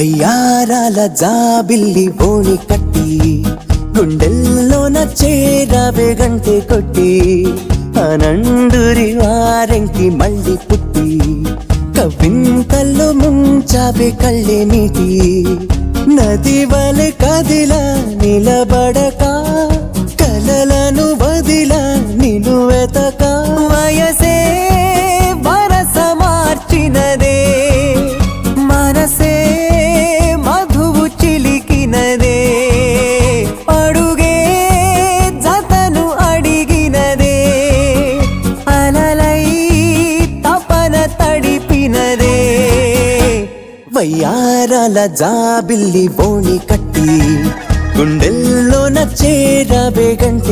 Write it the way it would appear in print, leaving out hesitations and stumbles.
వయ్యారాల జాబిల్లి బోణి కట్టి గుండెల్లోన చేరావే గంటె కొట్టి అనండురి వారెంకి మళ్ళీ పుట్టి కవింతల్లో ముంచావే కళ్ళే నీటి నది వలె కదిలా నిలబడక కలలను వదిలా నిను వెతక వయసే వరస మార్చినదే మనసే మధువు చిలికినదే అడుగే జతను అడిగినదే అలలై తపన తడిపినదే వయ్యారాల జాబిల్లి బోణి కట్టి గుండెల్లోన చేరావే గంటె